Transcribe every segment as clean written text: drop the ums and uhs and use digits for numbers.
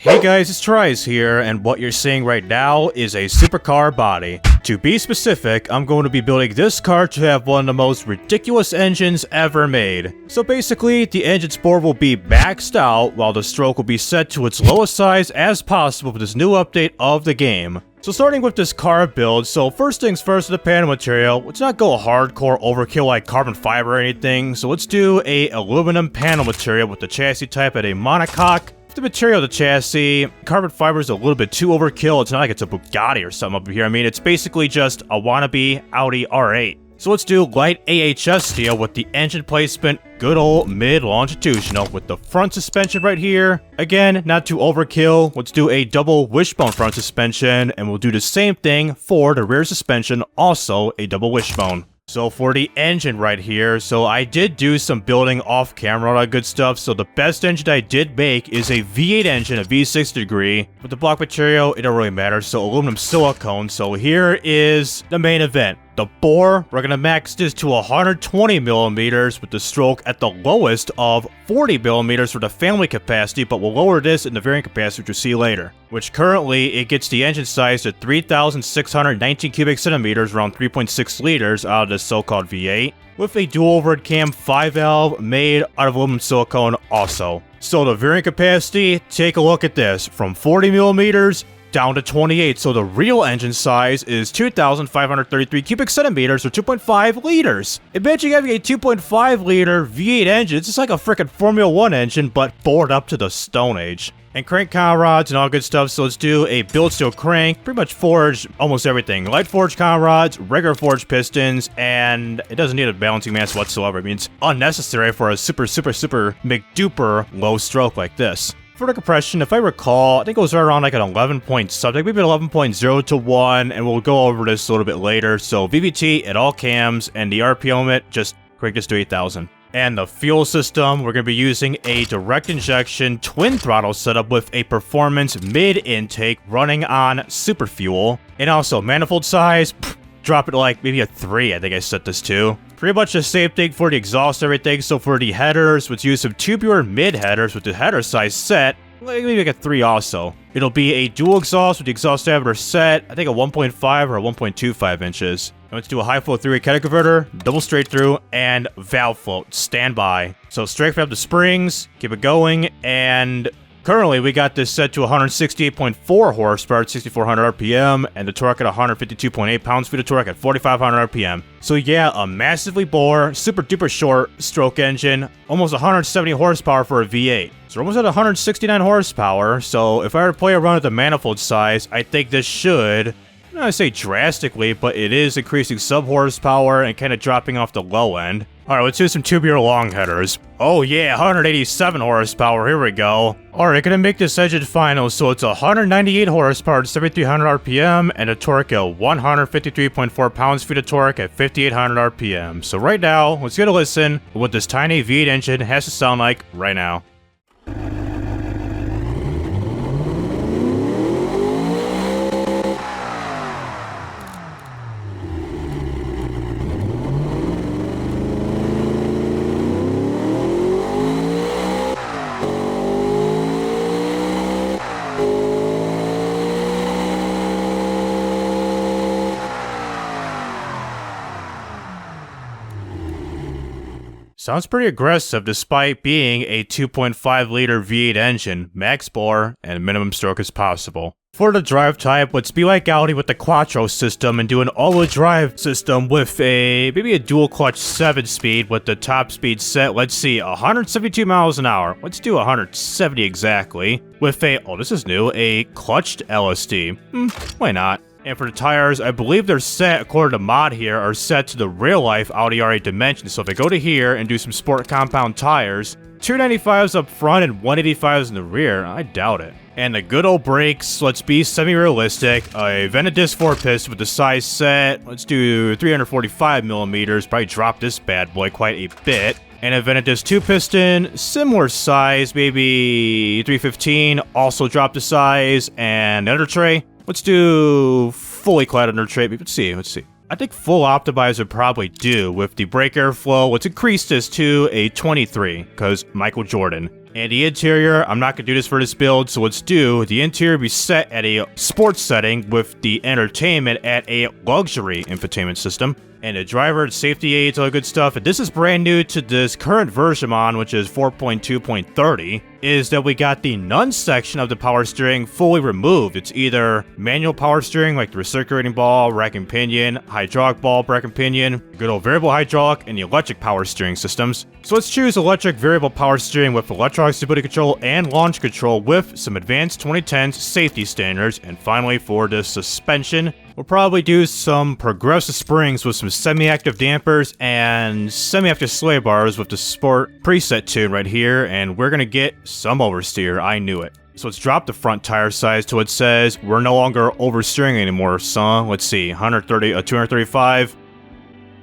Hey guys, it's TRIZE here, and what you're seeing right now is a supercar body. To be specific, I'm going to be building this car to have one of the most ridiculous engines ever made. So basically, the engine's bore will be maxed out, while the stroke will be set to its lowest size as possible for this new update of the game. So starting with this car build, so first things first, the panel material. Let's not go hardcore overkill like carbon fiber or anything, so let's do a aluminum panel material with the chassis type at a monocoque. The material of the chassis, carbon fiber is a little bit too overkill. It's not like it's a Bugatti or something up here. I mean, it's basically just a wannabe Audi R8. So let's do light AHS steel with the engine placement, good old mid-longitudinal with the front suspension right here. Again, not too overkill. Let's do a double wishbone front suspension, and we'll do the same thing for the rear suspension, also a double wishbone. So for the engine right here, so I did do some building off camera, all that good stuff. So the best engine I did make is a V8 engine, a V6 degree. With the block material, it don't really matter, so aluminum silicone. So here is the main event. The bore, we're gonna max this to 120 millimeters with the stroke at the lowest of 40 millimeters for the family capacity, but we'll lower this in the variant capacity, which you'll see later. Which currently, it gets the engine size to 3,619 cubic centimeters, around 3.6 liters out of this so-called V8, with a dual overhead cam 5-valve made out of aluminum silicone also. So the variant capacity, take a look at this, from 40 millimeters down to 28, so the real engine size is 2,533 cubic centimeters, or 2.5 liters. Imagine having a 2.5 liter V8 engine. It's just like a freaking Formula 1 engine, but bored up to the Stone Age. And crank con rods and all good stuff, so let's do a build steel crank, pretty much forged almost everything. Light forged con rods, regular forged pistons, and it doesn't need a balancing mass whatsoever. I mean, it's unnecessary for a super McDuper low stroke like this. For the compression, if I recall, I think it was right around like an 11 point something, maybe an 11.0 to 1, and we'll go over this a little bit later. So VVT at all cams, and the RPM limit, just crank this to 8,000. And the fuel system, we're going to be using a direct injection twin throttle setup with a performance mid-intake running on super fuel. And also manifold size, drop it to like maybe a 3, I think I set this to. Pretty much the same thing for the exhaust and everything. So for the headers, let's use some tubular mid headers with the header size set, maybe like a 3 also. It'll be a dual exhaust with the exhaust diameter set, I think a 1.5 or a 1.25 inches. And let's do a high flow 3-way catalytic converter, double straight through, and valve float, standby. So straight up the springs, keep it going, and currently, we got this set to 168.4 horsepower at 6,400 RPM, and the torque at 152.8 pounds-feet of torque at 4,500 RPM. So yeah, a massively bore, super duper short stroke engine, almost 170 horsepower for a V8. So we're almost at 169 horsepower, so if I were to play around at the manifold size, I think this should, I'm not gonna say drastically, but it is increasing sub-horsepower and kind of dropping off the low end. Alright, let's do some tubular long headers. Oh yeah, 187 horsepower, here we go. Alright, gonna make this engine final, so it's 198 horsepower at 7,300 RPM, and a torque of 153.4 pounds-feet of torque at 5,800 RPM. So right now, let's get a listen to what this tiny V8 engine has to sound like right now. Sounds pretty aggressive despite being a 2.5 liter V8 engine, max bore, and minimum stroke as possible. For the drive type, let's be like Audi with the Quattro system and do an all-wheel drive system with maybe a dual clutch 7-speed with the top speed set, let's see, 172 miles an hour. Let's do 170 exactly. With oh, this is new, a clutched LSD. Why not? And for the tires, I believe they're set, according to mod here, are set to the real-life Audi R8 dimensions. So if I go to here and do some sport compound tires, 295s up front and 185s in the rear, I doubt it. And the good old brakes, let's be semi-realistic. A vented disc 4-piston with the size set, let's do 345 millimeters, probably drop this bad boy quite a bit. And a vented disc 2-piston, similar size, maybe 315, also drop the size, and under tray. Let's do fully clad under tray. Let's see. I think full optimize would probably do with the brake airflow. Let's increase this to a 23, because Michael Jordan. And the interior, I'm not going to do this for this build, so let's do the interior be set at a sports setting with the entertainment at a luxury infotainment system. And the driver, safety aids, all that good stuff. And this is brand new to this current version on, which is 4.2.30, is that we got the none section of the power steering fully removed. It's either manual power steering, like the recirculating ball, rack and pinion, hydraulic ball, rack and pinion, good old variable hydraulic, and the electric power steering systems. So let's choose electric variable power steering with electronic stability control and launch control with some advanced 2010s safety standards. And finally, for the suspension, we'll probably do some progressive springs with some semi-active dampers and semi-active sway bars with the sport preset tune right here, and we're gonna get some oversteer, I knew it. So let's drop the front tire size till it says we're no longer oversteering anymore, son. Let's see, 130, 235.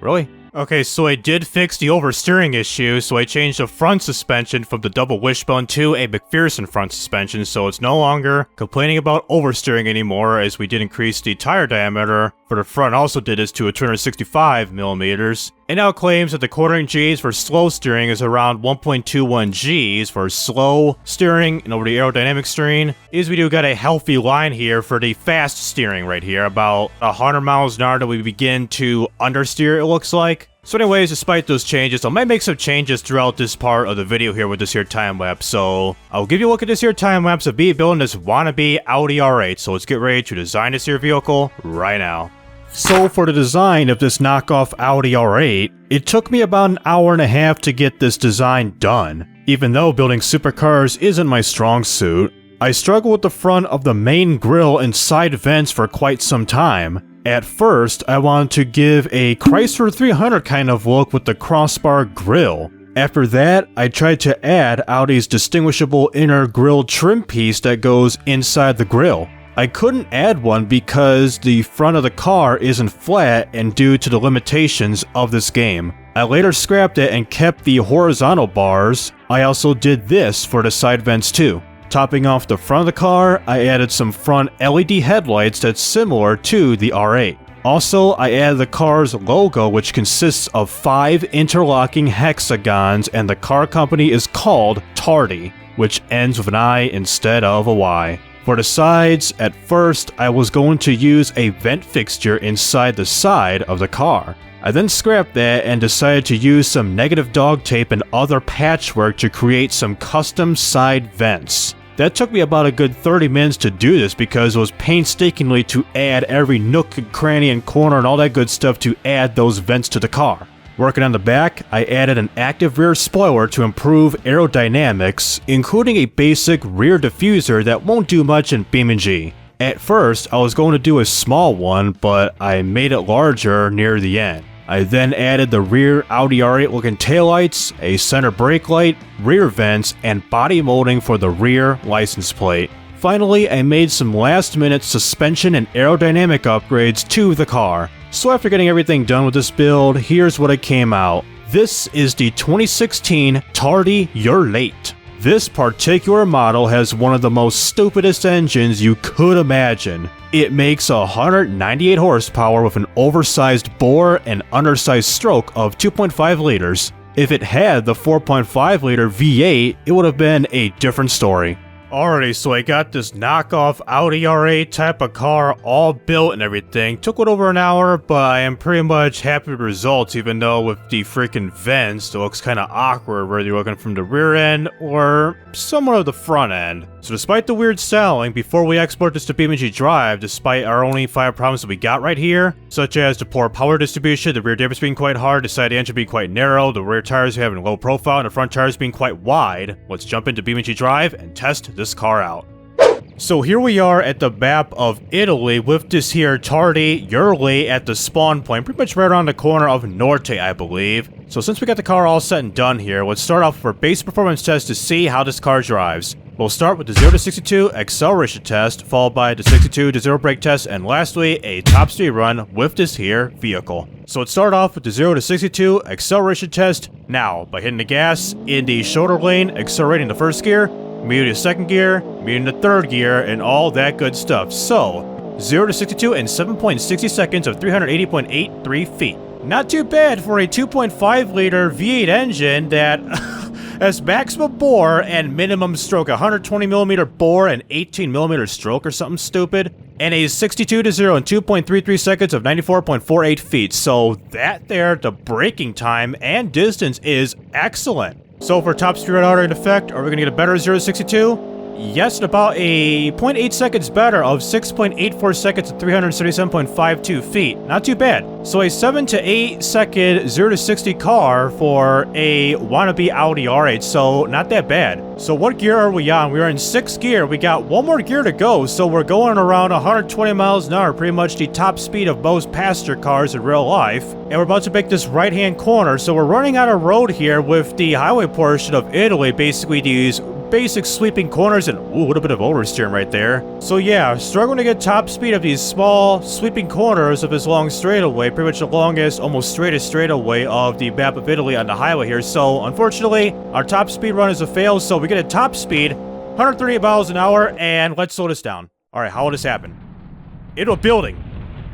Really? Okay, so I did fix the oversteering issue, so I changed the front suspension from the double wishbone to a McPherson front suspension, so it's no longer complaining about oversteering anymore, as we did increase the tire diameter for the front, also did this to a 265 millimeters. And now it claims that the quartering Gs for slow steering is around 1.21 Gs for slow steering, and over the aerodynamic screen is we do got a healthy line here for the fast steering right here, about 100 miles an hour that we begin to understeer, it looks like. So anyways, despite those changes, I might make some changes throughout this part of the video here with this here time-lapse. So I'll give you a look at this here time-lapse of me building this wannabe Audi R8. So let's get ready to design this here vehicle right now. So for the design of this knockoff Audi R8, it took me about an hour and a half to get this design done. Even though building supercars isn't my strong suit, I struggled with the front of the main grille and side vents for quite some time. At first, I wanted to give a Chrysler 300 kind of look with the crossbar grille. After that, I tried to add Audi's distinguishable inner grille trim piece that goes inside the grille. I couldn't add one because the front of the car isn't flat and due to the limitations of this game. I later scrapped it and kept the horizontal bars. I also did this for the side vents too. Topping off the front of the car, I added some front LED headlights that's similar to the R8. Also, I added the car's logo, which consists of 5 interlocking hexagons, and the car company is called Tardi, which ends with an I instead of a Y. For the sides, at first, I was going to use a vent fixture inside the side of the car. I then scrapped that and decided to use some negative dog tape and other patchwork to create some custom side vents. That took me about a good 30 minutes to do this because it was painstakingly to add every nook and cranny and corner and all that good stuff to add those vents to the car. Working on the back, I added an active rear spoiler to improve aerodynamics, including a basic rear diffuser that won't do much in BeamNG. At first, I was going to do a small one, but I made it larger near the end. I then added the rear Audi R8 looking taillights, a center brake light, rear vents, and body molding for the rear license plate. Finally, I made some last minute suspension and aerodynamic upgrades to the car. So after getting everything done with this build, here's what it came out. This is the 2016 Tardi UR L8. This particular model has one of the most stupidest engines you could imagine. It makes 198 horsepower with an oversized bore and undersized stroke of 2.5 liters. If it had the 4.5 liter V8, it would have been a different story. Alrighty, so I got this knockoff Audi R8 type of car all built and everything. Took it over an hour, but I am pretty much happy with the results, even though with the freaking vents, it looks kind of awkward whether you're looking from the rear end or somewhere of the front end. So despite the weird styling, before we export this to BeamNG.drive, despite our only 5 problems that we got right here, such as the poor power distribution, the rear dampers being quite hard, the side engine being quite narrow, the rear tires having low profile, and the front tires being quite wide, let's jump into BeamNG.drive and test this car out. So here we are at the map of Italy with this here Tardi UR L8 at the spawn point, pretty much right around the corner of Norte, I believe. So since we got the car all set and done here, let's start off with our base performance test to see how this car drives. We'll start with the 0 to 62 acceleration test, followed by the 62 to 0 brake test, and lastly, a top speed run with this here vehicle. So let's start off with the 0 to 62 acceleration test now by hitting the gas in the shoulder lane, accelerating the first gear, medium to second gear, medium to third gear, and all that good stuff. So 0 to 62 in 7.60 seconds of 380.83 feet. Not too bad for a 2.5 liter V8 engine that has maximum bore and minimum stroke, 120mm bore and 18mm stroke or something stupid, and a 62 to 0 in 2.33 seconds of 94.48 feet. So that there, the braking time and distance is excellent. So for top speed auto in effect, are we gonna get a better 0 to 62? Yes, about a 0.8 seconds better of 6.84 seconds at 377.52 feet. Not too bad. So a 7 to 8 second 0 to 60 car for a wannabe Audi R8, so not that bad. So what gear are we on? We're in 6th gear. We got one more gear to go, so we're going around 120 miles an hour, pretty much the top speed of most passenger cars in real life. And we're about to make this right-hand corner, so we're running out of road here with the highway portion of Italy, basically these basic sweeping corners and ooh, a little bit of oversteering right there. So yeah, struggling to get top speed of these small sweeping corners of this long straightaway, pretty much the longest, almost straightest straightaway of the map of Italy on the highway here. So unfortunately, our top speed run is a fail, so we get a top speed, 138 miles an hour, and let's slow this down. Alright, how will this happen? Into a building.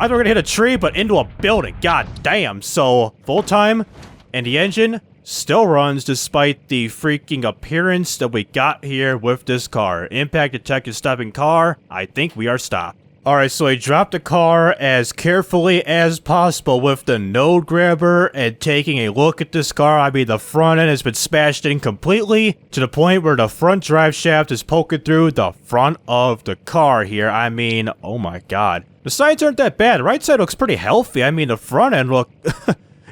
I thought we were gonna hit a tree, but into a building. God damn. So, full time, and the engine still runs despite the freaking appearance that we got here with this car. Impact detected stopping car. I think we are stopped. Alright, so I dropped the car as carefully as possible with the node grabber and taking a look at this car. I mean, the front end has been smashed in completely to the point where the front drive shaft is poking through the front of the car here. I mean, oh my god. The sides aren't that bad. The right side looks pretty healthy. I mean, the front end look...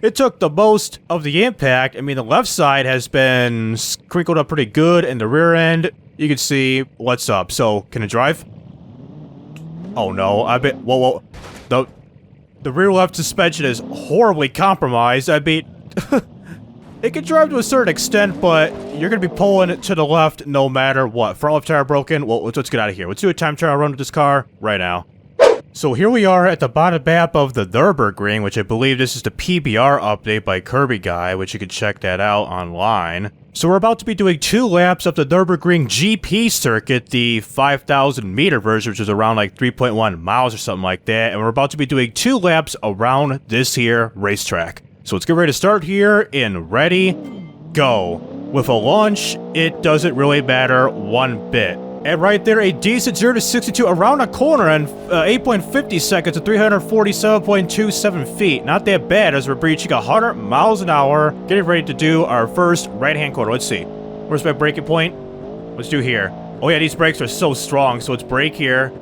It took the most of the impact. I mean, the left side has been crinkled up pretty good, and the rear end, you can see what's up. So, can it drive? Oh no, I bet, whoa. The rear left suspension is horribly compromised. I mean, it can drive to a certain extent, but you're gonna be pulling it to the left no matter what. Front left tire broken. Well, let's get out of here. Let's do a time trial run with this car right now. So here we are at the bottom map of the Nürburgring, which I believe this is the PBR update by Kirby Guy, which you can check that out online. So we're about to be doing 2 laps of the Nürburgring GP circuit, the 5,000 meter version, which is around like 3.1 miles or something like that. And we're about to be doing 2 laps around this here racetrack. So let's get ready to start here in ready, go. With a launch, it doesn't really matter one bit. And right there, a decent 0 to 62 around a corner in 8.50 seconds at 347.27 feet. Not that bad as we're breaching 100 miles an hour, getting ready to do our first right-hand corner. Let's see. Where's my braking point? Let's do here. Oh yeah, these brakes are so strong, so let's brake here.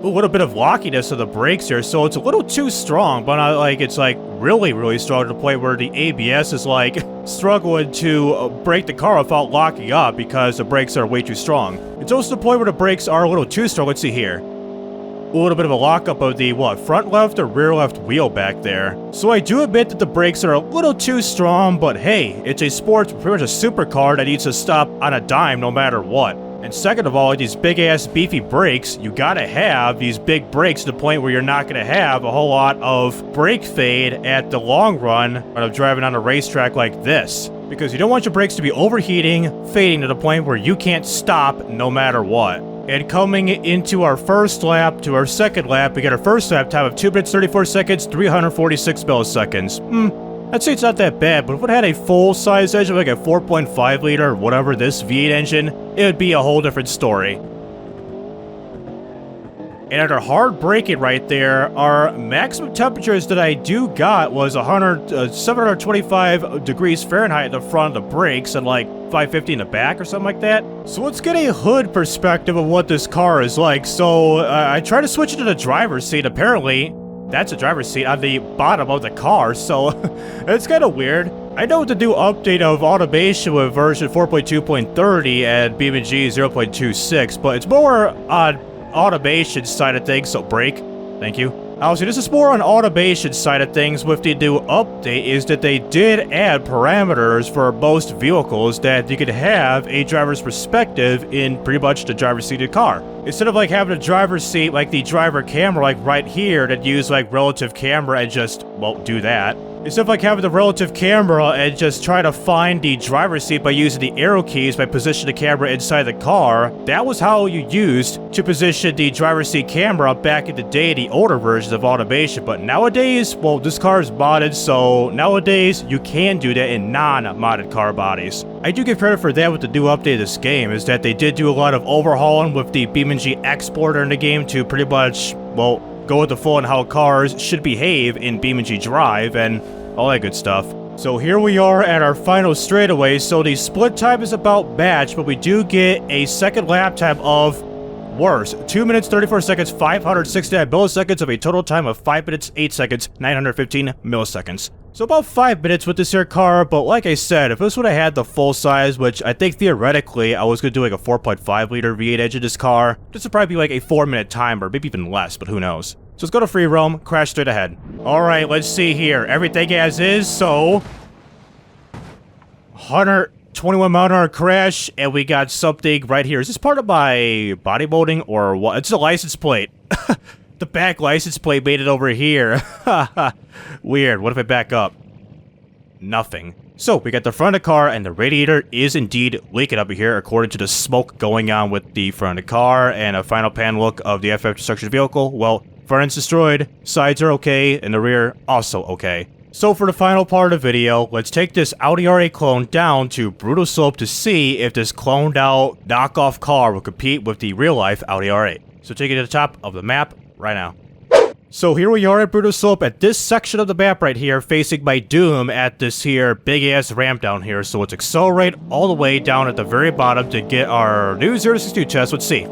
Ooh, a little bit of lockiness of the brakes here, so it's a little too strong, but not like it's like really strong to the point where the ABS is like struggling to brake the car without locking up because the brakes are way too strong. It's also the point where the brakes are a little too strong. Let's see here. A little bit of a lockup of the, what, front left or rear left wheel back there. So I do admit that the brakes are a little too strong, but hey, it's a sports, pretty much a supercar that needs to stop on a dime no matter what. And second of all, these big-ass beefy brakes, you gotta have these big brakes to the point where you're not gonna have a whole lot of brake fade at the long run when I'm driving on a racetrack like this. Because you don't want your brakes to be overheating, fading to the point where you can't stop no matter what. And coming into our first lap to our second lap, we get our first lap time of 2 minutes 34 seconds, 346 milliseconds. I'd say it's not that bad, but if it had a full-size engine, like a 4.5 liter or whatever, this V8 engine, it would be a whole different story. And after hard braking right there, our maximum temperatures that I do got was 725 degrees Fahrenheit at the front of the brakes and like 550 in the back or something like that. So let's get a hood perspective of what this car is like. So I tried to switch it to the driver's seat. Apparently, that's a driver's seat on the bottom of the car, so it's kind of weird. I know to do update of automation with version 4.2.30 and BeamNG 0.26, but it's more on automation side of things, so brake. Thank you. Obviously, this is more on automation side of things with the new update is that they did add parameters for most vehicles that you could have a driver's perspective in pretty much the driver's seated car. Instead of like having a driver's seat like the driver camera like right here that use like relative camera and just, well, do that. Instead of like having the relative camera and just try to find the driver's seat by using the arrow keys by positioning the camera inside the car, that was how you used to position the driver's seat camera back in the day, the older versions of automation. But nowadays, well, this car is modded, so nowadays you can do that in non-modded car bodies. I do give credit for that with the new update of this game, is that they did do a lot of overhauling with the BeamNG exporter in the game to pretty much, well, go with the full on how cars should behave in BeamNG.drive and all that good stuff. So here we are at our final straightaway. So the split time is about matched, but we do get a second lap time of worse. 2 minutes, 34 seconds, 569 milliseconds of a total time of 5 minutes, 8 seconds, 915 milliseconds. So about 5 minutes with this here car, but like I said, if this would have had the full size, which I think theoretically I was going to do like a 4.5 liter V8 engine in this car, this would probably be like a 4 minute timer, maybe even less, but who knows. So let's go to free roam, crash straight ahead. Alright, let's see here. Everything as is, so 121 mile an hour crash, and we got something right here. Is this part of my body molding or what? It's a license plate. The back license plate made it over here. Weird. What if I back up? Nothing. So, we got the front of the car, and the radiator is indeed leaking up here, according to the smoke going on with the front of the car, and a final pan look of the FF destruction vehicle. Well, front end's destroyed, sides are okay, and the rear also okay. So for the final part of the video, let's take this Audi R8 clone down to Brutal Slope to see if this cloned out knockoff car will compete with the real-life Audi R8. So take it to the top of the map right now. So here we are at Brutal Slope at this section of the map right here, facing my Doom at this here big-ass ramp down here. So let's accelerate all the way down at the very bottom to get our new 062 test. Let's see.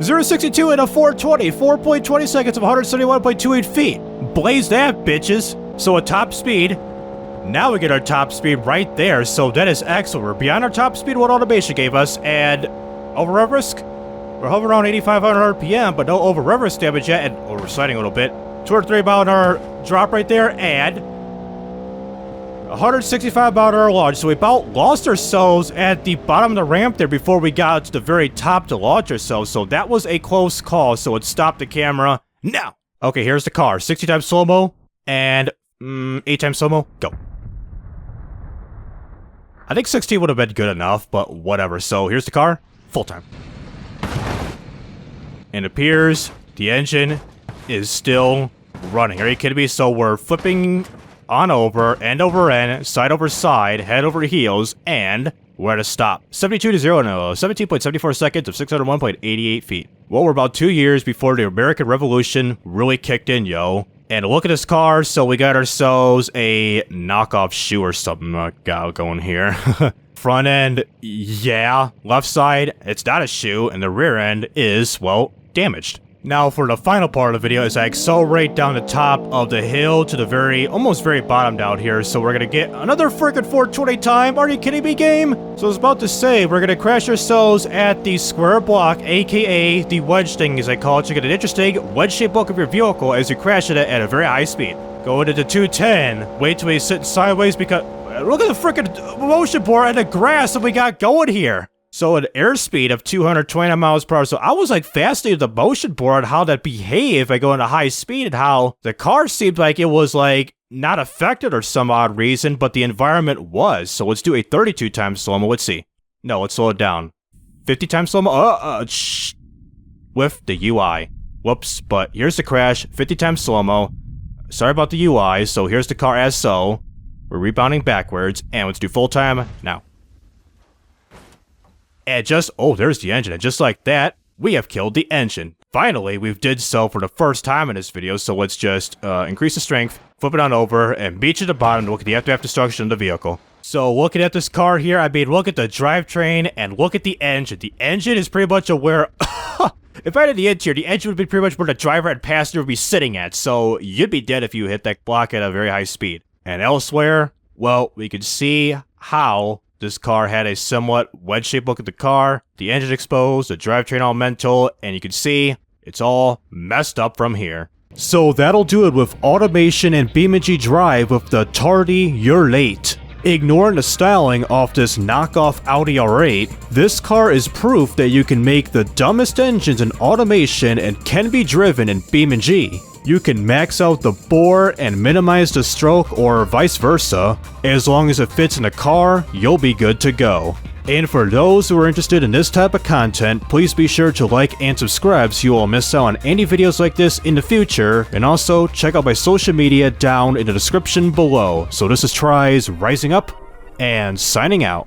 062 and a 420, 4.20 seconds of 171.28 feet. Blaze that, bitches. So at top speed, now we get our top speed right there. So that is excellent. We're beyond our top speed what automation gave us, and over rev risk, we're hovering around 8,500 RPM, but no over rev risk damage yet, and we're sliding a little bit. 203 mile an hour drop right there, and 165 mile an hour launch. So we about lost ourselves at the bottom of the ramp there before we got to the very top to launch ourselves. So that was a close call. So let's stop the camera now. Okay, here's the car. 60 times slow-mo and 8 times slow-mo. Go. I think 16 would have been good enough, but whatever. So here's the car. Full time. And it appears the engine is still running. Are you kidding me? So we're flipping on over, end over end, side over side, head over heels, and we're at a stop. 72 to 0 now, 17.74 seconds of 601.88 feet. Well, we're about 2 years before the American Revolution really kicked in, yo. And look at this car, so we got ourselves a knockoff shoe or something going here. Front end, yeah. Left side, it's not a shoe, and the rear end is, well, damaged. Now for the final part of the video is I accelerate down the top of the hill to the almost very bottom down here. So we're gonna get another freaking 420 time. Are you kidding me, game? So I was about to say, we're gonna crash ourselves at the square block, aka the wedge thing as I call it. You get an interesting wedge-shaped block of your vehicle as you crash it at a very high speed. Going into 210, wait till he's sitting sideways because look at the freaking motion board and the grass that we got going here. So an airspeed of 229 miles per hour. So I was like fascinated with the motion board, how that behaved by going to high speed and how the car seemed like it was like not affected or some odd reason, but the environment was. So let's do a 32 times slow-mo. Let's see. No, let's slow it down. 50 times slow-mo. With the UI. Whoops. But here's the crash. 50 times slow-mo. Sorry about the UI. So here's the car as so. We're rebounding backwards. And let's do full time now. And there's the engine, and just like that, we have killed the engine. Finally, we've did so for the first time in this video, so let's just increase the strength, flip it on over, and beach at the bottom to look at the after destruction of the vehicle. So looking at this car here, I mean, look at the drivetrain, and look at the engine. The engine is pretty much where... If I had the interior, the engine would be pretty much where the driver and passenger would be sitting at, so you'd be dead if you hit that block at a very high speed. And elsewhere, well, we can see how... this car had a somewhat wedge-shaped look at the car, the engine exposed, the drivetrain all mental, and you can see it's all messed up from here. So that'll do it with automation and BeamNG.drive with the Tardi UR L8. Ignoring the styling off this knockoff Audi R8, this car is proof that you can make the dumbest engines in automation and can be driven in BeamNG. you can max out the bore and minimize the stroke or vice versa. As long as it fits in the car, you'll be good to go. And for those who are interested in this type of content, please be sure to like and subscribe so you won't miss out on any videos like this in the future, and also check out my social media down in the description below. So this is TRIZE rising up and signing out.